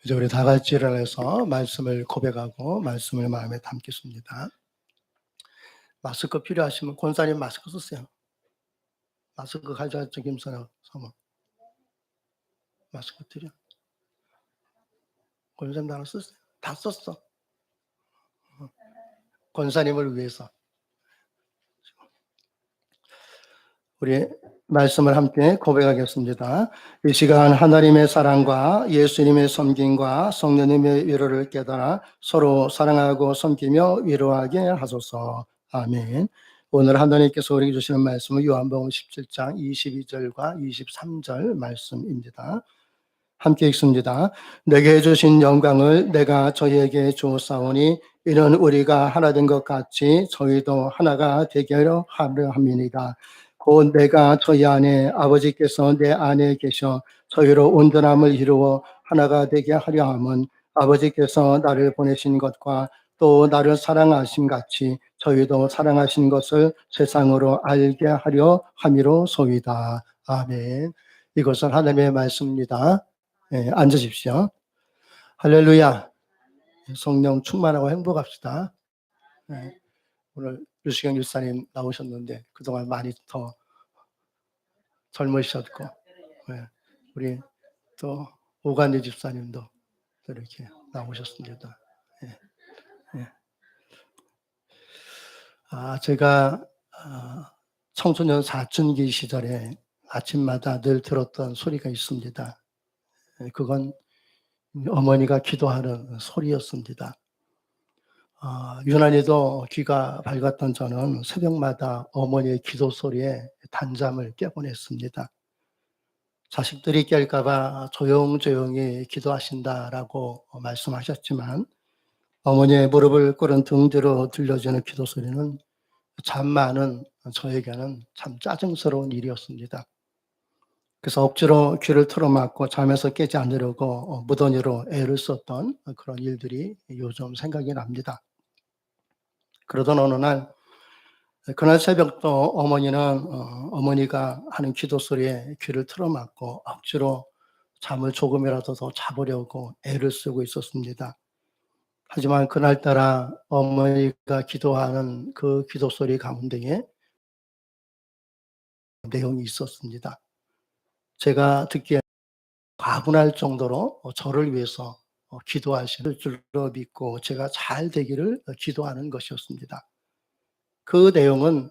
이제 우리 다 같이 일어나서 말씀을 고백하고 말씀을 마음에 담겠습니다. 마스크 필요하시면 권사님 마스크 쓰세요. 마스크 가져왔죠, 김선영 사모. 마스크 드려. 권사님 하나 쓰세요. 다 썼어. 권사님을 위해서. 우리 말씀을 함께 고백하겠습니다. 이 시간 하나님의 사랑과 예수님의 섬김과 성령님의 위로를 깨달아 서로 사랑하고 섬기며 위로하게 하소서. 아멘. 오늘 하나님께서 우리에게 주시는 말씀은 요한복음 17장 22절과 23절 말씀입니다. 함께 읽습니다. 내게 주신 영광을 내가 저희에게 주었사오니 이는 우리가 하나 된 것 같이 저희도 하나가 되게 하려 함이니라. 곧 내가 저희 안에 아버지께서 내 안에 계셔 저희로 온전함을 이루어 하나가 되게 하려 함은 아버지께서 나를 보내신 것과 또 나를 사랑하신 같이 저희도 사랑하신 것을 세상으로 알게 하려 함이로소이다. 아멘. 이것은 하나님의 말씀입니다. 네, 앉으십시오. 할렐루야. 성령 충만하고 행복합시다. 네, 오늘 류시경 일사님 나오셨는데 그동안 많이 더 젊으셨고, 네, 우리 또 오간희 집사님도 또 이렇게 나오셨습니다. 네, 네. 제가 청소년 사춘기 시절에 아침마다 늘 들었던 소리가 있습니다. 그건 어머니가 기도하는 소리였습니다. 유난히도 귀가 밝았던 저는 새벽마다 어머니의 기도 소리에 단잠을 깨곤 했습니다. 자식들이 깰까 봐 조용조용히 기도하신다라고 말씀하셨지만 어머니의 무릎을 꿇은 등 뒤로 들려주는 기도 소리는 잠 많은 저에게는 참 짜증스러운 일이었습니다. 그래서 억지로 귀를 틀어막고 잠에서 깨지 않으려고 무던히로 애를 썼던 그런 일들이 요즘 생각이 납니다. 그러던 어느 날, 그날 새벽도 어머니는 어머니가 하는 기도 소리에 귀를 틀어막고 억지로 잠을 조금이라도 더 자보려고 애를 쓰고 있었습니다. 하지만 그날따라 어머니가 기도하는 그 기도 소리 가운데에 내용이 있었습니다. 제가 듣기에 과분할 정도로 저를 위해서 기도하실 줄로 믿고 제가 잘 되기를 기도하는 것이었습니다. 그 내용은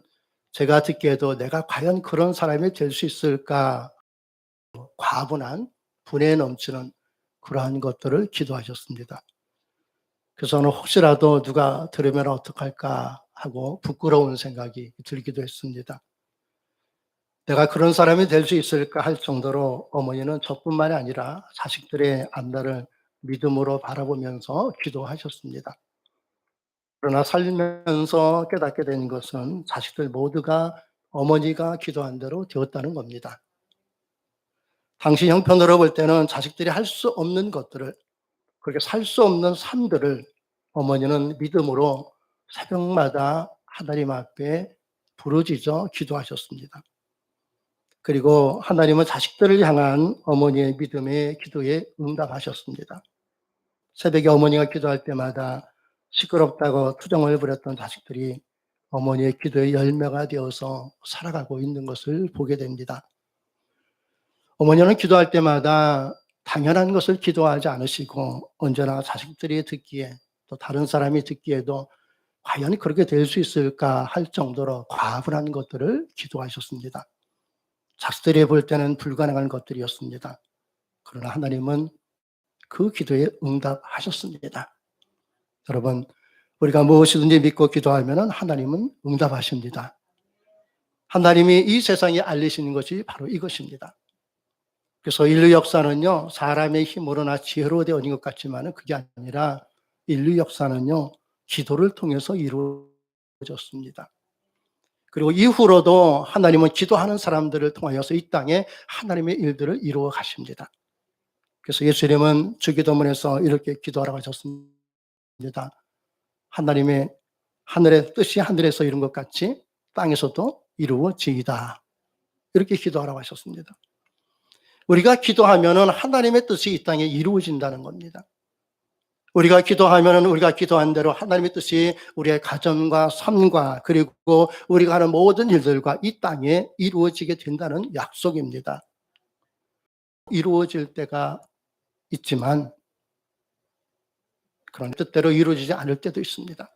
제가 듣기에도 '내가 과연 그런 사람이 될 수 있을까?' 과분한 분에 넘치는 그러한 것들을 기도하셨습니다. 그래서 저는 혹시라도 '누가 들으면 어떡할까?' 하고 부끄러운 생각이 들기도 했습니다. '내가 그런 사람이 될 수 있을까?' 할 정도로 어머니는 저뿐만이 아니라 자식들의 안달을 믿음으로 바라보면서 기도하셨습니다. 그러나 살면서 깨닫게 된 것은 자식들 모두가 어머니가 기도한 대로 되었다는 겁니다. 당시 형편으로 볼 때는 자식들이 할 수 없는 것들을, 그렇게 살 수 없는 삶들을 어머니는 믿음으로 새벽마다 하나님 앞에 부르짖어 기도하셨습니다. 그리고 하나님은 자식들을 향한 어머니의 믿음의 기도에 응답하셨습니다. 새벽에 어머니가 기도할 때마다 시끄럽다고 투정을 부렸던 자식들이 어머니의 기도의 열매가 되어서 살아가고 있는 것을 보게 됩니다. 어머니는 기도할 때마다 당연한 것을 기도하지 않으시고 언제나 자식들이 듣기에 또 다른 사람이 듣기에도 과연 그렇게 될 수 있을까 할 정도로 과분한 것들을 기도하셨습니다. 자식들이 볼 때는 불가능한 것들이었습니다. 그러나 하나님은 그 기도에 응답하셨습니다. 여러분, 우리가 무엇이든지 믿고 기도하면 하나님은 응답하십니다. 하나님이 이 세상에 알리시는 것이 바로 이것입니다. 그래서 인류 역사는요, 사람의 힘으로나 지혜로 되어 있는 것 같지만 그게 아니라 인류 역사는요, 기도를 통해서 이루어졌습니다. 그리고 이후로도 하나님은 기도하는 사람들을 통하여서 이 땅에 하나님의 일들을 이루어 가십니다. 그래서 예수님은 주기도문에서 이렇게 기도하라고 하셨습니다. 하나님의 하늘의 뜻이 하늘에서 이룬 것 같이 땅에서도 이루어지이다. 이렇게 기도하라고 하셨습니다. 우리가 기도하면은 하나님의 뜻이 이 땅에 이루어진다는 겁니다. 우리가 기도하면은 우리가 기도한 대로 하나님의 뜻이 우리의 가정과 삶과 그리고 우리가 하는 모든 일들과 이 땅에 이루어지게 된다는 약속입니다. 이루어질 때가 있지만 그런 뜻대로 이루어지지 않을 때도 있습니다.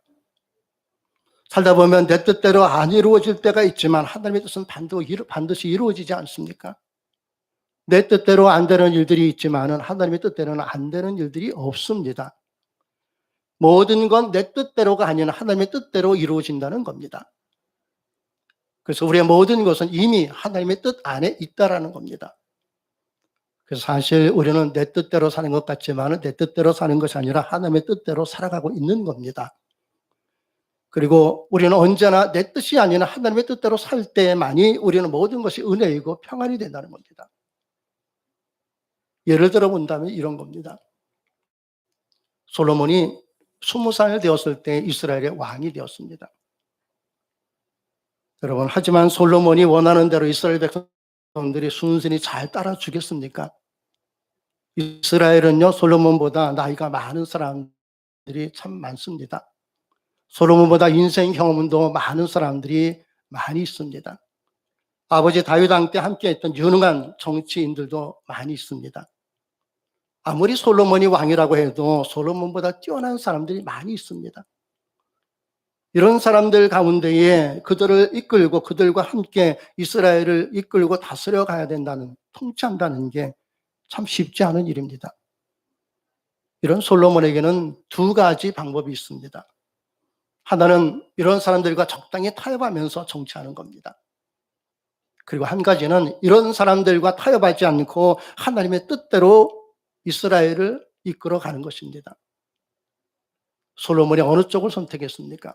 살다 보면 내 뜻대로 안 이루어질 때가 있지만 하나님의 뜻은 반드시 이루어지지 않습니까? 내 뜻대로 안 되는 일들이 있지만은 하나님의 뜻대로는 안 되는 일들이 없습니다. 모든 건 내 뜻대로가 아닌 하나님의 뜻대로 이루어진다는 겁니다. 그래서 우리의 모든 것은 이미 하나님의 뜻 안에 있다라는 겁니다. 그래서 사실 우리는 내 뜻대로 사는 것 같지만은 내 뜻대로 사는 것이 아니라 하나님의 뜻대로 살아가고 있는 겁니다. 그리고 우리는 언제나 내 뜻이 아닌 하나님의 뜻대로 살 때만이 우리는 모든 것이 은혜이고 평안이 된다는 겁니다. 예를 들어 본다면 이런 겁니다. 솔로몬이 20살 되었을 때 이스라엘의 왕이 되었습니다. 여러분, 하지만 솔로몬이 원하는 대로 이스라엘 백성들이 순순히 잘 따라주겠습니까? 이스라엘은요, 솔로몬보다 나이가 많은 사람들이 참 많습니다. 솔로몬보다 인생 경험도 많은 사람들이 많이 있습니다. 아버지 다윗 왕 때 함께했던 유능한 정치인들도 많이 있습니다. 아무리 솔로몬이 왕이라고 해도 솔로몬보다 뛰어난 사람들이 많이 있습니다. 이런 사람들 가운데에 그들을 이끌고 그들과 함께 이스라엘을 이끌고 다스려 가야 된다는, 통치한다는 게 참 쉽지 않은 일입니다. 이런 솔로몬에게는 두 가지 방법이 있습니다. 하나는 이런 사람들과 적당히 타협하면서 정치하는 겁니다. 그리고 한 가지는 이런 사람들과 타협하지 않고 하나님의 뜻대로 이스라엘을 이끌어 가는 것입니다. 솔로몬이 어느 쪽을 선택했습니까?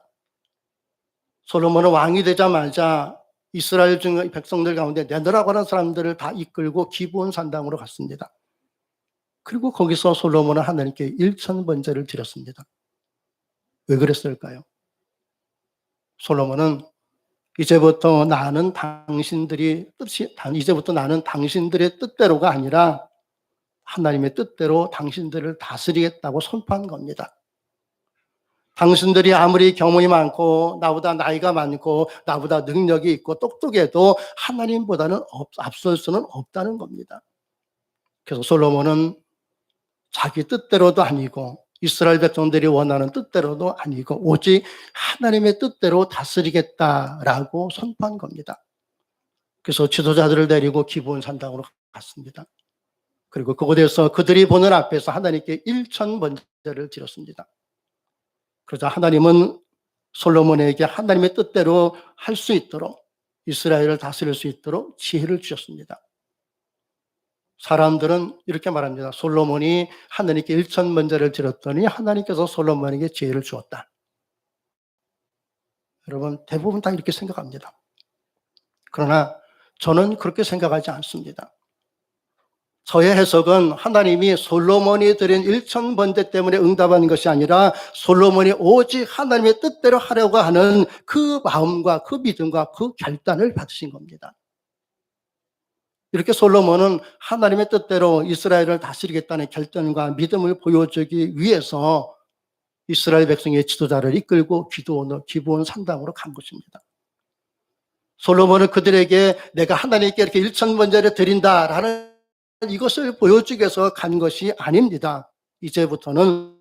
솔로몬은 왕이 되자마자 이스라엘 중 백성들 가운데 내노라고 하는 사람들을 다 이끌고 기브온 산당으로 갔습니다. 그리고 거기서 솔로몬은 하나님께 일천번제를 드렸습니다. 왜 그랬을까요? 솔로몬은 이제부터 나는 당신들의 뜻대로가 아니라 하나님의 뜻대로 당신들을 다스리겠다고 선포한 겁니다. 당신들이 아무리 경험이 많고 나보다 나이가 많고 나보다 능력이 있고 똑똑해도 하나님보다는 앞설 수는 없다는 겁니다. 그래서 솔로몬은 자기 뜻대로도 아니고 이스라엘 백성들이 원하는 뜻대로도 아니고 오직 하나님의 뜻대로 다스리겠다라고 선포한 겁니다. 그래서 지도자들을 데리고 기브온 산당으로 갔습니다. 그리고 그곳에서 그들이 보는 앞에서 하나님께 일천번제를 드렸습니다. 그러자 하나님은 솔로몬에게 하나님의 뜻대로 할 수 있도록 이스라엘을 다스릴 수 있도록 지혜를 주셨습니다. 사람들은 이렇게 말합니다. 솔로몬이 하나님께 일천번제를 드렸더니 하나님께서 솔로몬에게 지혜를 주었다. 여러분, 대부분 다 이렇게 생각합니다. 그러나 저는 그렇게 생각하지 않습니다. 저의 해석은 하나님이 솔로몬이 드린 일천번제 때문에 응답한 것이 아니라 솔로몬이 오직 하나님의 뜻대로 하려고 하는 그 마음과 그 믿음과 그 결단을 받으신 겁니다. 이렇게 솔로몬은 하나님의 뜻대로 이스라엘을 다스리겠다는 결단과 믿음을 보여주기 위해서 이스라엘 백성의 지도자를 이끌고 기브온 산당으로 간 것입니다. 솔로몬은 그들에게 내가 하나님께 이렇게 일천번제를 드린다라는 이것을 보여주기 위해서 간 것이 아닙니다. 이제부터는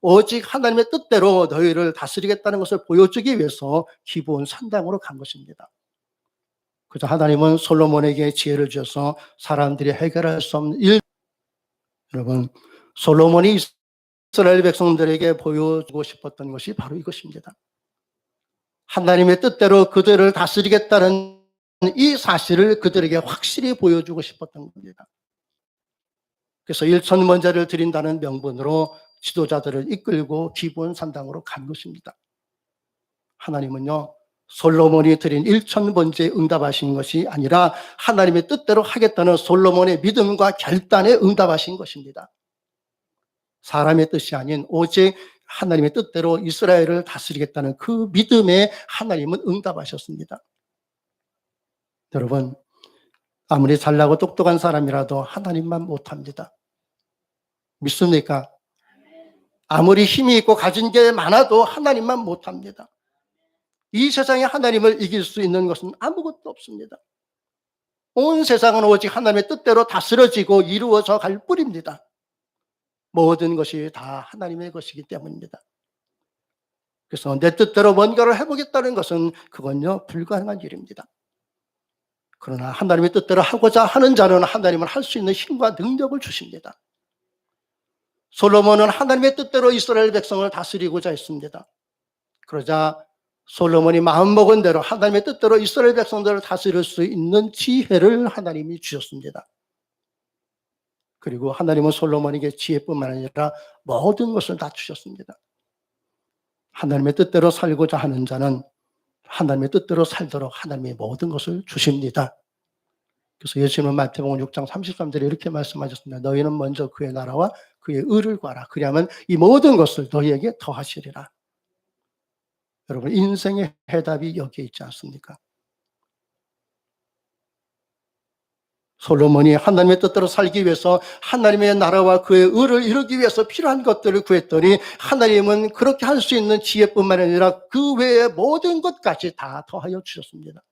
오직 하나님의 뜻대로 너희를 다스리겠다는 것을 보여주기 위해서 기브온 산당으로 간 것입니다. 그래서 하나님은 솔로몬에게 지혜를 주셔서 사람들이 해결할 수 없는 일, 여러분, 솔로몬이 이스라엘 백성들에게 보여주고 싶었던 것이 바로 이것입니다. 하나님의 뜻대로 그들을 다스리겠다는 이 사실을 그들에게 확실히 보여주고 싶었던 겁니다. 그래서 일천번제를 드린다는 명분으로 지도자들을 이끌고 기브온 산당으로 간 것입니다. 하나님은요, 솔로몬이 드린 일천번제에 응답하신 것이 아니라 하나님의 뜻대로 하겠다는 솔로몬의 믿음과 결단에 응답하신 것입니다. 사람의 뜻이 아닌 오직 하나님의 뜻대로 이스라엘을 다스리겠다는 그 믿음에 하나님은 응답하셨습니다. 여러분, 아무리 잘나고 똑똑한 사람이라도 하나님만 못합니다. 믿습니까? 아무리 힘이 있고 가진 게 많아도 하나님만 못합니다. 이 세상에 하나님을 이길 수 있는 것은 아무것도 없습니다. 온 세상은 오직 하나님의 뜻대로 다스려지고 이루어져 갈 뿐입니다. 모든 것이 다 하나님의 것이기 때문입니다. 그래서 내 뜻대로 뭔가를 해보겠다는 것은 그건요 불가능한 일입니다. 그러나 하나님의 뜻대로 하고자 하는 자는 하나님은 할 수 있는 힘과 능력을 주십니다. 솔로몬은 하나님의 뜻대로 이스라엘 백성을 다스리고자 했습니다. 그러자 솔로몬이 마음먹은 대로 하나님의 뜻대로 이스라엘 백성들을 다스릴 수 있는 지혜를 하나님이 주셨습니다. 그리고 하나님은 솔로몬에게 지혜뿐만 아니라 모든 것을 다 주셨습니다. 하나님의 뜻대로 살고자 하는 자는 하나님의 뜻대로 살도록 하나님의 모든 것을 주십니다. 그래서 예수님은 마태복음 6장 33절에 이렇게 말씀하셨습니다. 너희는 먼저 그의 나라와 그의 의를 구하라. 그리하면 이 모든 것을 너희에게 더하시리라. 여러분 인생의 해답이 여기에 있지 않습니까? 솔로몬이 하나님의 뜻대로 살기 위해서 하나님의 나라와 그의 의를 이루기 위해서 필요한 것들을 구했더니 하나님은 그렇게 할 수 있는 지혜뿐만 아니라 그 외의 모든 것까지 다 더하여 주셨습니다.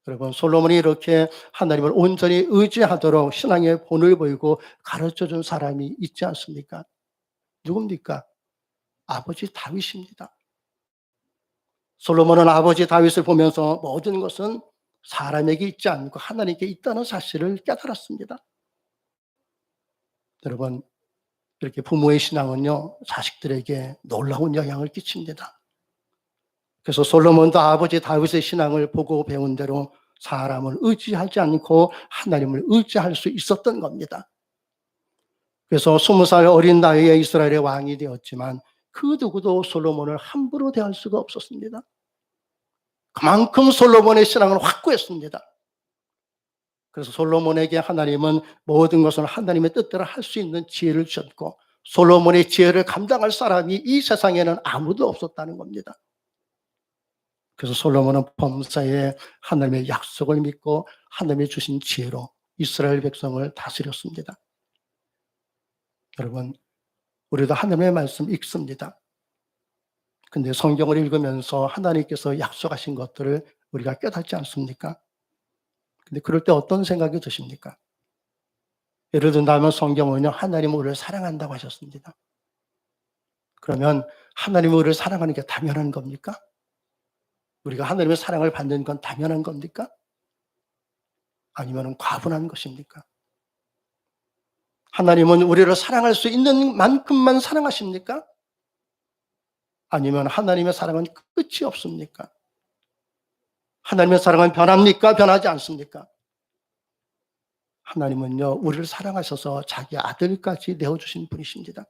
여러분 솔로몬이 이렇게 하나님을 온전히 의지하도록 신앙의 본을 보이고 가르쳐준 사람이 있지 않습니까? 누굽니까? 아버지 다윗입니다. 솔로몬은 아버지 다윗을 보면서 모든 것은 사람에게 있지 않고 하나님께 있다는 사실을 깨달았습니다. 여러분 이렇게 부모의 신앙은요 자식들에게 놀라운 영향을 끼칩니다. 그래서 솔로몬도 아버지 다윗의 신앙을 보고 배운 대로 사람을 의지하지 않고 하나님을 의지할 수 있었던 겁니다. 그래서 20살 어린 나이에 이스라엘의 왕이 되었지만 그 누구도 솔로몬을 함부로 대할 수가 없었습니다. 그만큼 솔로몬의 신앙을 확고했습니다. 그래서 솔로몬에게 하나님은 모든 것을 하나님의 뜻대로 할 수 있는 지혜를 주셨고 솔로몬의 지혜를 감당할 사람이 이 세상에는 아무도 없었다는 겁니다. 그래서 솔로몬은 범사에 하나님의 약속을 믿고 하나님이 주신 지혜로 이스라엘 백성을 다스렸습니다. 여러분 우리도 하나님의 말씀 읽습니다. 근데 성경을 읽으면서 하나님께서 약속하신 것들을 우리가 깨닫지 않습니까? 근데 그럴 때 어떤 생각이 드십니까? 예를 든다면 성경은요, 하나님은 우리를 사랑한다고 하셨습니다. 그러면 하나님은 우리를 사랑하는 게 당연한 겁니까? 우리가 하나님의 사랑을 받는 건 당연한 겁니까? 아니면 과분한 것입니까? 하나님은 우리를 사랑할 수 있는 만큼만 사랑하십니까? 아니면 하나님의 사랑은 끝이 없습니까? 하나님의 사랑은 변합니까? 변하지 않습니까? 하나님은요, 우리를 사랑하셔서 자기 아들까지 내어주신 분이십니다.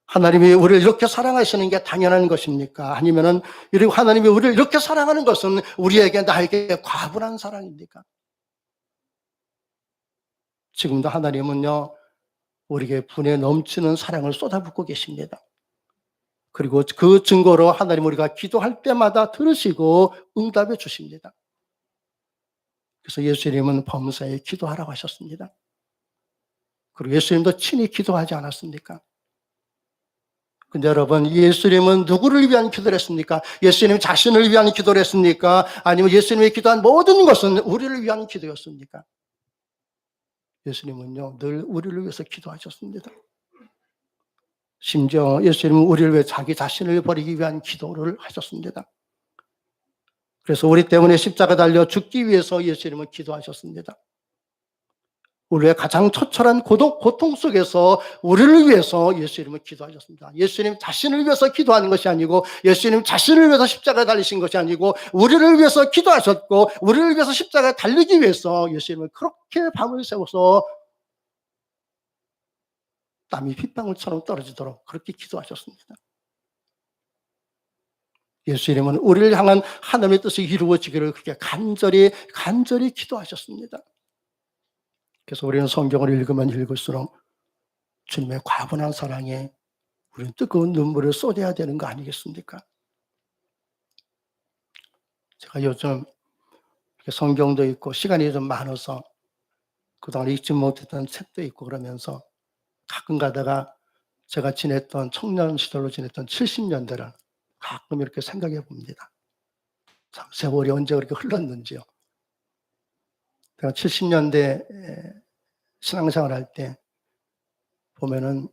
하나님이 우리를 이렇게 사랑하시는 게 당연한 것입니까? 아니면은 하나님이 우리를 이렇게 사랑하는 것은 우리에게 나에게 과분한 사랑입니까? 지금도 하나님은요, 우리에게 분에 넘치는 사랑을 쏟아붓고 계십니다. 그리고 그 증거로 하나님 우리가 기도할 때마다 들으시고 응답해 주십니다. 그래서 예수님은 범사에 기도하라고 하셨습니다. 그리고 예수님도 친히 기도하지 않았습니까? 근데 여러분, 예수님은 누구를 위한 기도를 했습니까? 예수님 자신을 위한 기도를 했습니까? 아니면 예수님이 기도한 모든 것은 우리를 위한 기도였습니까? 예수님은요, 늘 우리를 위해서 기도하셨습니다. 심지어 예수님은 우리를 위해 자기 자신을 버리기 위한 기도를 하셨습니다. 그래서 우리 때문에 십자가 달려 죽기 위해서 예수님은 기도하셨습니다. 우리의 가장 처절한 고통 속에서 우리를 위해서 예수님은 기도하셨습니다. 예수님 자신을 위해서 기도하는 것이 아니고 예수님 자신을 위해서 십자가에 달리신 것이 아니고 우리를 위해서 기도하셨고 우리를 위해서 십자가에 달리기 위해서 예수님은 그렇게 밤을 새워서 땀이 핏방울처럼 떨어지도록 그렇게 기도하셨습니다. 예수님은 우리를 향한 하나님의 뜻이 이루어지기를 그렇게 간절히 기도하셨습니다. 그래서 우리는 성경을 읽으면 읽을수록 주님의 과분한 사랑에 우리는 뜨거운 눈물을 쏟아야 되는 거 아니겠습니까? 제가 요즘 성경도 있고 시간이 좀 많아서 그동안 읽지 못했던 책도 있고 그러면서 가끔 가다가 제가 지냈던 청년 시절로 지냈던 70년대를 가끔 이렇게 생각해 봅니다. 참 세월이 언제 그렇게 흘렀는지요. 제가 70년대 신앙생활 할 때 보면은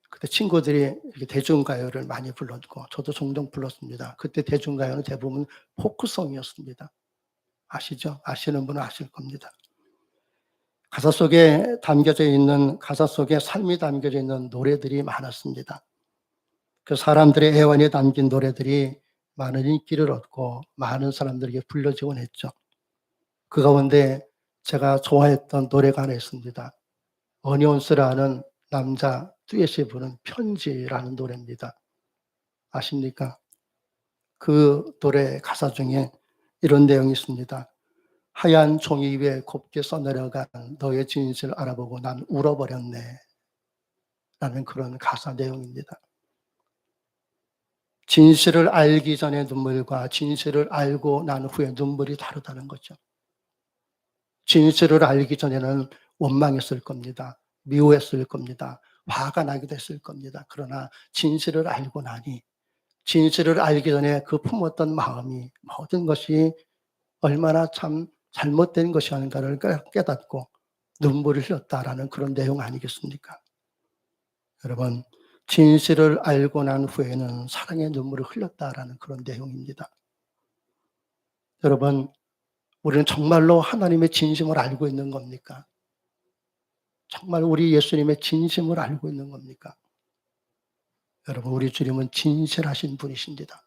그때 친구들이 이렇게 대중가요를 많이 불렀고 저도 종종 불렀습니다. 그때 대중가요는 대부분 포크송이었습니다. 아시죠? 아시는 분은 아실 겁니다. 가사 속에 삶이 담겨져 있는 노래들이 많았습니다. 그 사람들의 애환이 담긴 노래들이 많은 인기를 얻고 많은 사람들에게 불려지곤 했죠. 그 가운데 제가 좋아했던 노래가 하나 있습니다. 어니온스라는 남자 듀엣이 부른 편지라는 노래입니다. 아십니까? 그 노래 가사 중에 이런 내용이 있습니다. 하얀 종이 위에 곱게 써내려간 너의 진실을 알아보고 난 울어버렸네. 라는 그런 가사 내용입니다. 진실을 알기 전에 눈물과 진실을 알고 난 후에 눈물이 다르다는 거죠. 진실을 알기 전에는 원망했을 겁니다. 미워했을 겁니다. 화가 나기도 했을 겁니다. 그러나 진실을 알고 나니 진실을 알기 전에 그 품었던 마음이 모든 것이 얼마나 참 잘못된 것이었는가를 깨닫고 눈물을 흘렸다라는 그런 내용 아니겠습니까? 여러분, 진실을 알고 난 후에는 사랑의 눈물을 흘렸다라는 그런 내용입니다. 여러분, 우리는 정말로 하나님의 진심을 알고 있는 겁니까? 정말 우리 예수님의 진심을 알고 있는 겁니까? 여러분, 우리 주님은 진실하신 분이십니다.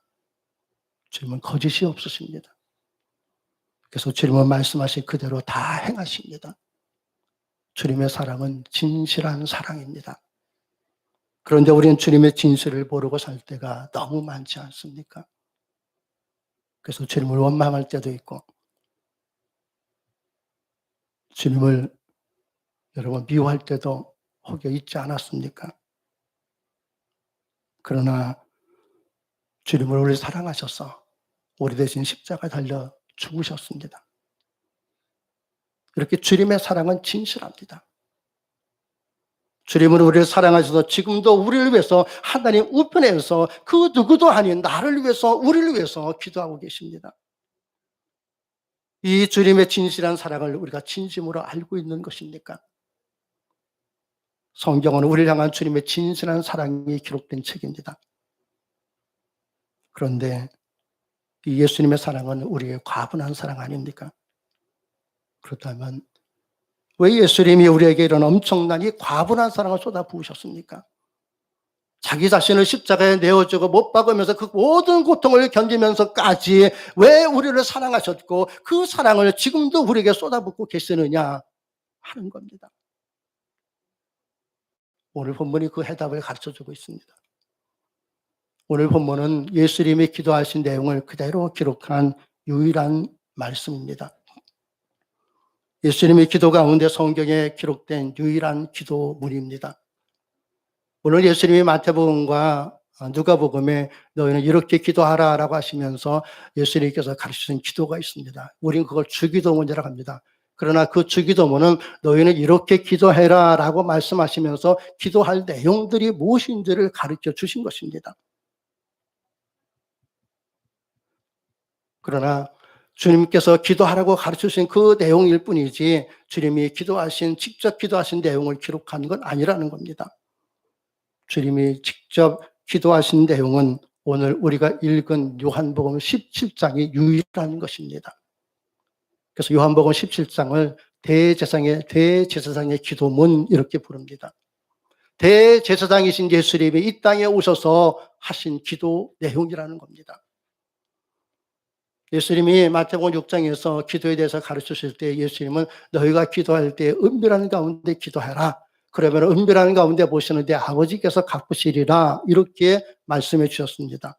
주님은 거짓이 없으십니다. 그래서 주님은 말씀하신 그대로 다 행하십니다. 주님의 사랑은 진실한 사랑입니다. 그런데 우리는 주님의 진실을 모르고 살 때가 너무 많지 않습니까? 그래서 주님을 원망할 때도 있고 주님을 여러분 미워할 때도 혹여 있지 않았습니까? 그러나 주님을 우리 사랑하셔서 우리 대신 십자가에 달려 죽으셨습니다. 이렇게 주님의 사랑은 진실합니다. 주님은 우리를 사랑하셔서 지금도 우리를 위해서 하나님 우편에서 그 누구도 아닌 나를 위해서 우리를 위해서 기도하고 계십니다. 이 주님의 진실한 사랑을 우리가 진심으로 알고 있는 것입니까? 성경은 우리를 향한 주님의 진실한 사랑이 기록된 책입니다. 그런데 이 예수님의 사랑은 우리의 과분한 사랑 아닙니까? 그렇다면 왜 예수님이 우리에게 이런 엄청난 이 과분한 사랑을 쏟아부으셨습니까? 자기 자신을 십자가에 내어주고 못 박으면서 그 모든 고통을 견디면서까지 왜 우리를 사랑하셨고 그 사랑을 지금도 우리에게 쏟아붓고 계시느냐 하는 겁니다. 오늘 본문이 그 해답을 가르쳐주고 있습니다. 오늘 본문은 예수님이 기도하신 내용을 그대로 기록한 유일한 말씀입니다. 예수님의 기도 가운데 성경에 기록된 유일한 기도문입니다. 오늘 예수님이 마태복음과 누가복음에 너희는 이렇게 기도하라라고 하시면서 예수님께서 가르치신 기도가 있습니다. 우리는 그걸 주기도문이라고 합니다. 그러나 그 주기도문은 너희는 이렇게 기도해라라고 말씀하시면서 기도할 내용들이 무엇인지를 가르쳐 주신 것입니다. 그러나 주님께서 기도하라고 가르쳐 주신 그 내용일 뿐이지 주님이 직접 기도하신 내용을 기록한 건 아니라는 겁니다. 주님이 직접 기도하신 내용은 오늘 우리가 읽은 요한복음 17장이 유일한 것입니다. 그래서 요한복음 17장을 대제사장의 기도문 이렇게 부릅니다. 대제사장이신 예수님이 이 땅에 오셔서 하신 기도 내용이라는 겁니다. 예수님이 마태복음 6장에서 기도에 대해서 가르치실 때 예수님은 너희가 기도할 때 은밀한 가운데 기도해라. 그러면 은밀한 가운데 보시는데 아버지께서 갚으시리라 이렇게 말씀해 주셨습니다.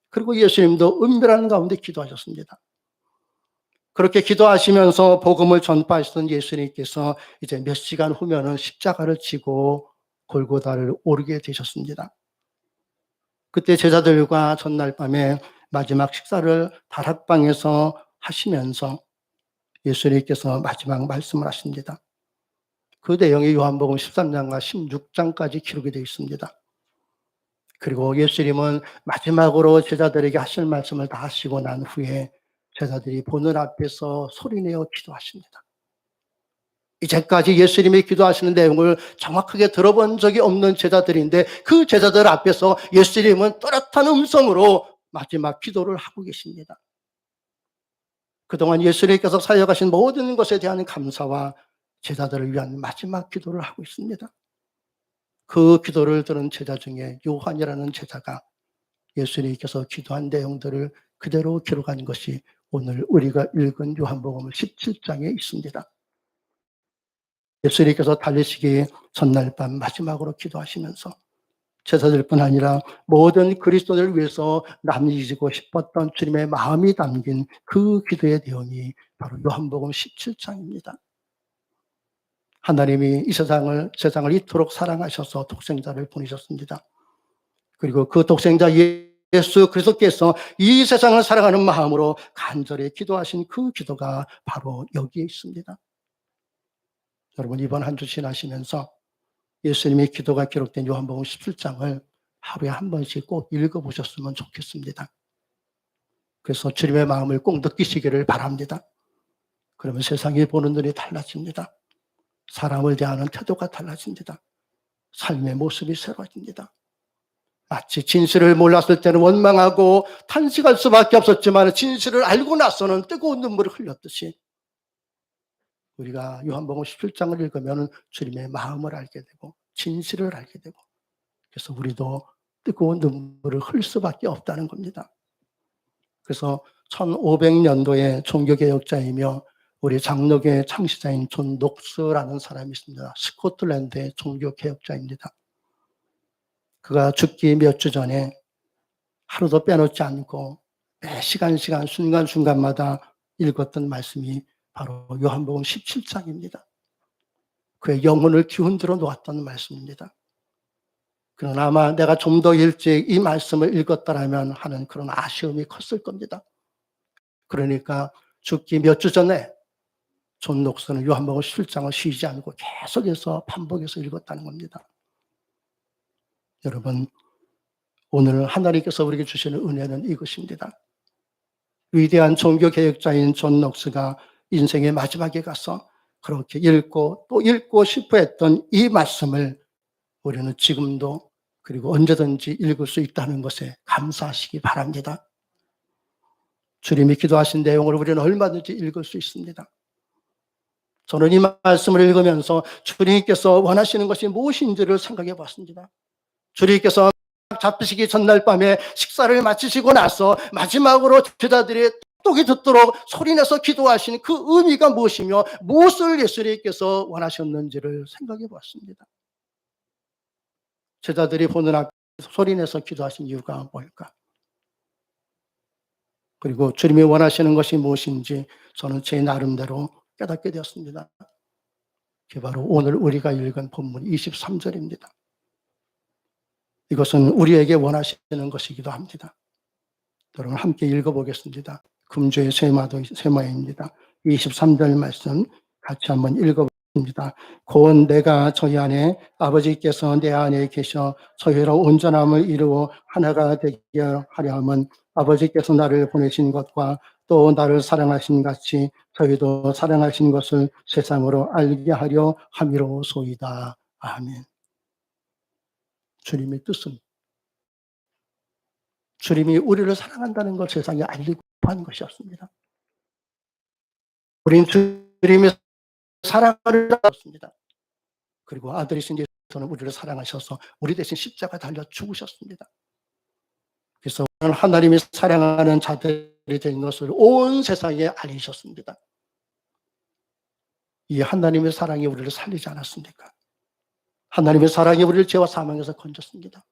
그리고 예수님도 은밀한 가운데 기도하셨습니다. 그렇게 기도하시면서 복음을 전파하시던 예수님께서 이제 몇 시간 후면은 십자가를 지고 골고다를 오르게 되셨습니다. 그때 제자들과 전날 밤에 마지막 식사를 다락방에서 하시면서 예수님께서 마지막 말씀을 하십니다. 그 내용이 요한복음 13장과 16장까지 기록이 되어 있습니다. 그리고 예수님은 마지막으로 제자들에게 하실 말씀을 다 하시고 난 후에 제자들이 보는 앞에서 소리내어 기도하십니다. 이제까지 예수님이 기도하시는 내용을 정확하게 들어본 적이 없는 제자들인데 그 제자들 앞에서 예수님은 또렷한 음성으로 마지막 기도를 하고 계십니다. 그동안 예수님께서 사역하신 모든 것에 대한 감사와 제자들을 위한 마지막 기도를 하고 있습니다. 그 기도를 들은 제자 중에 요한이라는 제자가 예수님께서 기도한 내용들을 그대로 기록한 것이 오늘 우리가 읽은 요한복음 17장에 있습니다. 예수님께서 달리시기 전날 밤 마지막으로 기도하시면서 제자들뿐 아니라 모든 그리스도를 위해서 남기시고 싶었던 주님의 마음이 담긴 그 기도의 내용이 바로 요한복음 17장입니다. 하나님이 이 세상을 이토록 사랑하셔서 독생자를 보내셨습니다. 그리고 그 독생자 예수 그리스도께서 이 세상을 사랑하는 마음으로 간절히 기도하신 그 기도가 바로 여기에 있습니다. 여러분, 이번 한 주 지나시면서 예수님의 기도가 기록된 요한복음 17장을 하루에 한 번씩 꼭 읽어보셨으면 좋겠습니다. 그래서 주님의 마음을 꼭 느끼시기를 바랍니다. 그러면 세상이 보는 눈이 달라집니다. 사람을 대하는 태도가 달라집니다. 삶의 모습이 새로워집니다. 마치 진실을 몰랐을 때는 원망하고 탄식할 수밖에 없었지만 진실을 알고 나서는 뜨거운 눈물을 흘렸듯이 우리가 요한복음 17장을 읽으면 주님의 마음을 알게 되고 진실을 알게 되고 그래서 우리도 뜨거운 눈물을 흘릴 수밖에 없다는 겁니다. 그래서 1500년도에 종교개혁자이며 우리 장로교의 창시자인 존 녹스라는 사람이 있습니다. 스코틀랜드의 종교개혁자입니다. 그가 죽기 몇 주 전에 하루도 빼놓지 않고 매 시간 순간순간마다 읽었던 말씀이 바로 요한복음 17장입니다. 그의 영혼을 기운들어 놓았던 말씀입니다. 그러나 아마 내가 좀 더 일찍 이 말씀을 읽었다라면 하는 그런 아쉬움이 컸을 겁니다. 그러니까 죽기 몇 주 전에 존 녹스는 요한복음 17장을 쉬지 않고 계속해서 반복해서 읽었다는 겁니다. 여러분, 오늘 하나님께서 우리에게 주시는 은혜는 이것입니다. 위대한 종교개혁자인 존 녹스가 인생의 마지막에 가서 그렇게 읽고 또 읽고 싶어 했던 이 말씀을 우리는 지금도 그리고 언제든지 읽을 수 있다는 것에 감사하시기 바랍니다. 주님이 기도하신 내용을 우리는 얼마든지 읽을 수 있습니다. 저는 이 말씀을 읽으면서 주님께서 원하시는 것이 무엇인지를 생각해 봤습니다. 주님께서 잡히시기 전날 밤에 식사를 마치시고 나서 마지막으로 제자들이 똑똑히 듣도록 소리내서 기도하신 그 의미가 무엇이며 무엇을 예수님께서 원하셨는지를 생각해 봤습니다. 제자들이 보는 앞에 소리내서 기도하신 이유가 뭘까? 그리고 주님이 원하시는 것이 무엇인지 저는 제 나름대로 깨닫게 되었습니다. 그게 바로 오늘 우리가 읽은 본문 23절입니다. 이것은 우리에게 원하시는 것이기도 합니다. 여러분 함께 읽어보겠습니다. 금주의 세마입니다. 23절 말씀 같이 한번 읽어보겠습니다. 곧 내가 저희 안에 아버지께서 내 안에 계셔 저희로 온전함을 이루어 하나가 되게 하려 함은 아버지께서 나를 보내신 것과 또 나를 사랑하신 같이 저희도 사랑하신 것을 세상으로 알게 하려 함이로소이다. 아멘. 주님의 뜻은 주님이 우리를 사랑한다는 걸 세상에 알리고 한 것이었습니다. 우리는 주님의 사랑을 받았습니다. 그리고 아들이신 예수는 우리를 사랑하셔서 우리 대신 십자가 달려 죽으셨습니다. 그래서 하나님이 사랑하는 자들이 된 것을 온 세상에 알리셨습니다. 이 하나님의 사랑이 우리를 살리지 않았습니까? 하나님의 사랑이 우리를 죄와 사망에서 건졌습니다.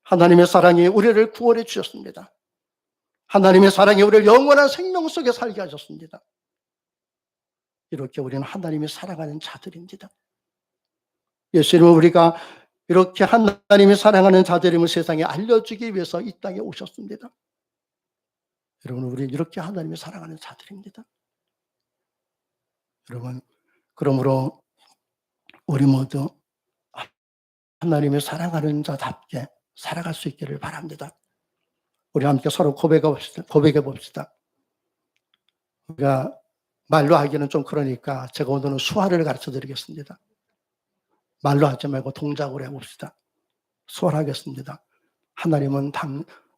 하나님의 사랑이 우리를 구원해 주셨습니다. 하나님의 사랑이 우리를 영원한 생명 속에 살게 하셨습니다. 이렇게 우리는 하나님이 사랑하는 자들입니다. 예수님은 우리가 이렇게 하나님이 사랑하는 자들임을 세상에 알려주기 위해서 이 땅에 오셨습니다. 여러분, 우리는 이렇게 하나님이 사랑하는 자들입니다. 여러분, 그러므로 우리 모두 하나님을 사랑하는 자답게 살아갈 수 있기를 바랍니다. 우리 함께 서로 고백해 봅시다. 우리가 말로 하기는 좀 그러니까 제가 오늘은 수화를 가르쳐 드리겠습니다. 말로 하지 말고 동작으로 해봅시다. 수화하겠습니다. 하나님은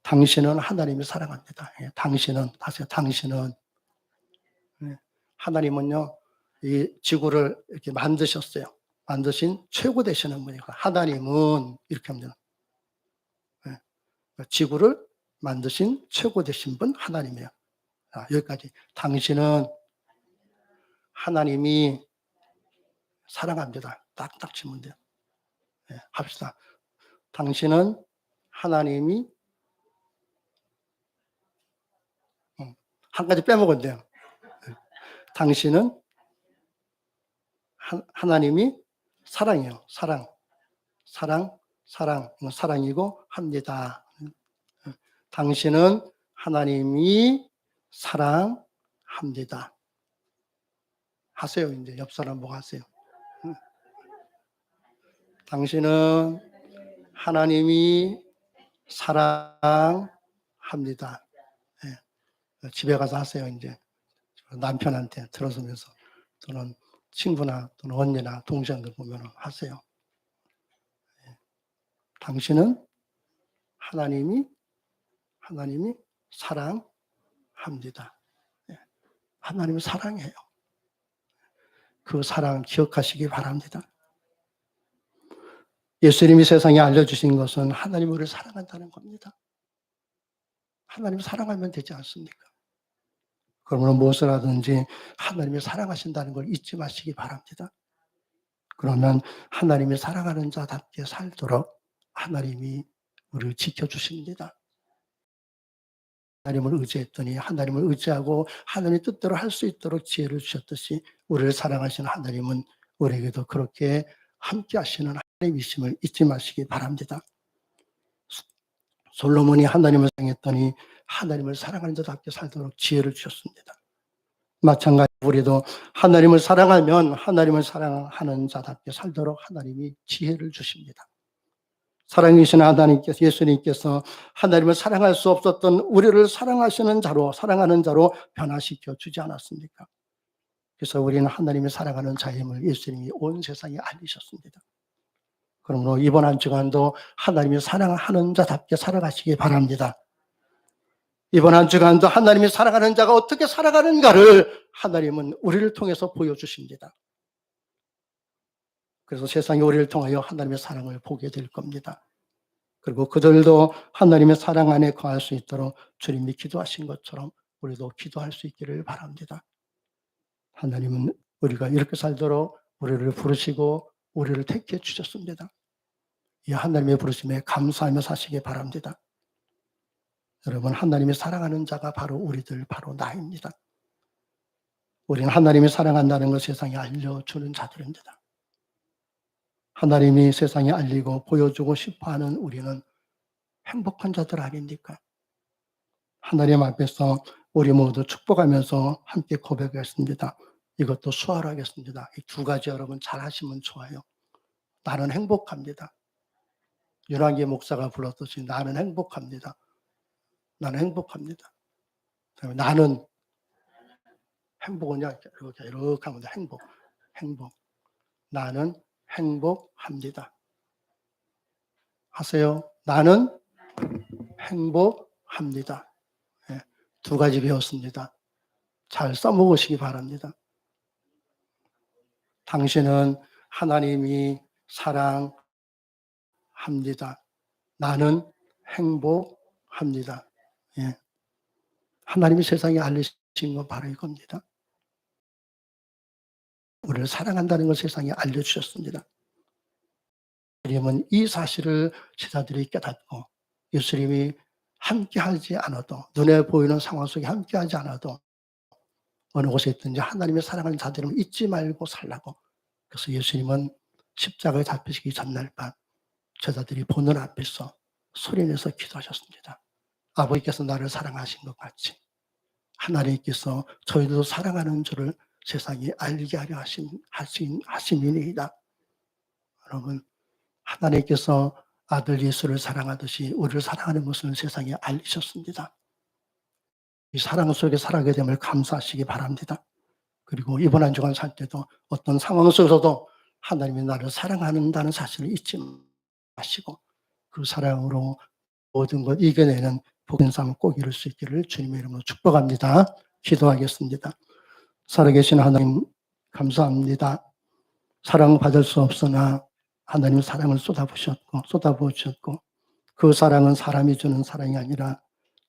당신은 하나님이 사랑합니다. 예, 당신은, 다시 당신은, 예, 하나님은요, 이 지구를 이렇게 만드셨어요. 만드신 최고 되시는 분이고, 하나님은, 이렇게 하면 돼요. 예, 지구를 만드신 최고 되신 분, 하나님이에요. 자, 여기까지. 당신은 하나님이 사랑합니다. 딱딱 치면 돼요. 예, 합시다. 당신은 하나님이, 한 가지 빼먹었네요. 예, 당신은 하나님이 사랑이에요. 사랑. 사랑이고 합니다. 예, 당신은 하나님이 사랑합니다. 하세요. 이제 옆 사람 보고 하세요. 당신은 하나님이 사랑합니다. 예, 집에 가서 하세요. 이제 남편한테 들어주면서 또는 친구나 또는 언니나 동생들 보면 하세요. 예, 당신은 하나님이 사랑합니다. 예, 하나님은 사랑해요. 그 사랑 기억하시기 바랍니다. 예수님이 세상에 알려주신 것은 하나님이 우리를 사랑한다는 겁니다. 하나님 사랑하면 되지 않습니까? 그러므로 무엇을 하든지 하나님이 사랑하신다는 걸 잊지 마시기 바랍니다. 그러면 하나님이 사랑하는 자답게 살도록 하나님이 우리를 지켜주십니다. 하나님을 의지했더니 하나님을 의지하고 하나님의 뜻대로 할 수 있도록 지혜를 주셨듯이 우리를 사랑하시는 하나님은 우리에게도 그렇게 함께 하시는 하나님이심을 잊지 마시기 바랍니다. 솔로몬이 하나님을 사랑했더니 하나님을 사랑하는 자답게 살도록 지혜를 주셨습니다. 마찬가지로 우리도 하나님을 사랑하면 하나님을 사랑하는 자답게 살도록 하나님이 지혜를 주십니다. 사랑이신 하나님께서, 예수님께서 하나님을 사랑할 수 없었던 우리를 사랑하는 자로 변화시켜 주지 않았습니까? 그래서 우리는 하나님을 사랑하는 자임을 예수님이 온 세상에 알리셨습니다. 그러므로 이번 한 주간도 하나님이 사랑하는 자답게 살아가시기 바랍니다. 이번 한 주간도 하나님이 사랑하는 자가 어떻게 살아가는가를 하나님은 우리를 통해서 보여주십니다. 그래서 세상이 우리를 통하여 하나님의 사랑을 보게 될 겁니다. 그리고 그들도 하나님의 사랑 안에 거할 수 있도록 주님이 기도하신 것처럼 우리도 기도할 수 있기를 바랍니다. 하나님은 우리가 이렇게 살도록 우리를 부르시고 우리를 택해 주셨습니다. 이 하나님의 부르심에 감사하며 사시기 바랍니다. 여러분, 하나님이 사랑하는 자가 바로 우리들, 바로 나입니다. 우리는 하나님이 사랑한다는 걸 세상에 알려주는 자들입니다. 하나님이 세상에 알리고 보여주고 싶어하는 우리는 행복한 자들 아닙니까? 하나님 앞에서 우리 모두 축복하면서 함께 고백하겠습니다. 이것도 수화로 하겠습니다. 이 두 가지 여러분 잘 하시면 좋아요. 나는 행복합니다. 윤환기 목사가 불렀듯이 나는 행복합니다. 나는 행복합니다. 나는 행복은 이렇게 하면 행복. 나는 행복합니다. 하세요. 나는 행복합니다. 네, 두 가지 배웠습니다. 잘 써먹으시기 바랍니다. 당신은 하나님이 사랑합니다. 나는 행복합니다. 예. 하나님이 세상에 알리신 건 바로 이겁니다. 우리를 사랑한다는 걸 세상에 알려주셨습니다. 예수님은 이 사실을 제자들이 깨닫고 예수님이 함께하지 않아도 눈에 보이는 상황 속에 함께하지 않아도 어느 곳에 있든지 하나님의 사랑하는 자들은 잊지 말고 살라고. 그래서 예수님은 십자가에 잡히시기 전날 밤 제자들이 보는 앞에서 소리내서 기도하셨습니다. 아버지께서 나를 사랑하신 것 같이 하나님께서 저희도 사랑하는 줄을 세상에 알게 하려 하심이니이다. 여러분, 하나님께서 아들 예수를 사랑하듯이 우리를 사랑하는 것을 세상에 알리셨습니다. 이 사랑 속에 살아가게 됨을 감사하시기 바랍니다. 그리고 이번 한 주간 살 때도 어떤 상황 속에서도 하나님이 나를 사랑한다는 사실을 잊지 마시고 그 사랑으로 모든 걸 이겨내는 복된 삶을 꼭 이룰 수 있기를 주님의 이름으로 축복합니다. 기도하겠습니다. 살아계신 하나님 감사합니다. 사랑받을 수 없으나 하나님 사랑을 쏟아부으셨고 그 사랑은 사람이 주는 사랑이 아니라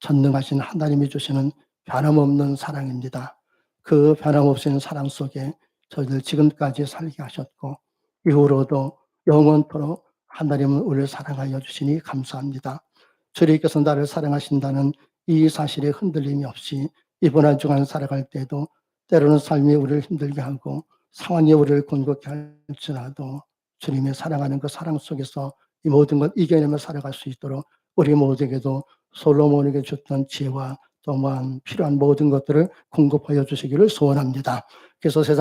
전능하신 하나님이 주시는 변함없는 사랑입니다. 그 변함없는 사랑 속에 저희들 지금까지 살게 하셨고 이후로도 영원토록 하나님은 우리를 사랑하여 주시니 감사합니다. 주님께서 나를 사랑하신다는 이 사실에 흔들림이 없이 이번 한 주간 살아갈 때도 때로는 삶이 우리를 힘들게 하고 상황이 우리를 곤곡해 할지라도 주님의 사랑하는 그 사랑 속에서 이 모든 걸 이겨내며 살아갈 수 있도록 우리 모두에게도 솔로몬에게 줬던 지혜와 또한 필요한 모든 것들을 공급하여 주시기를 소원합니다. 그래서 세상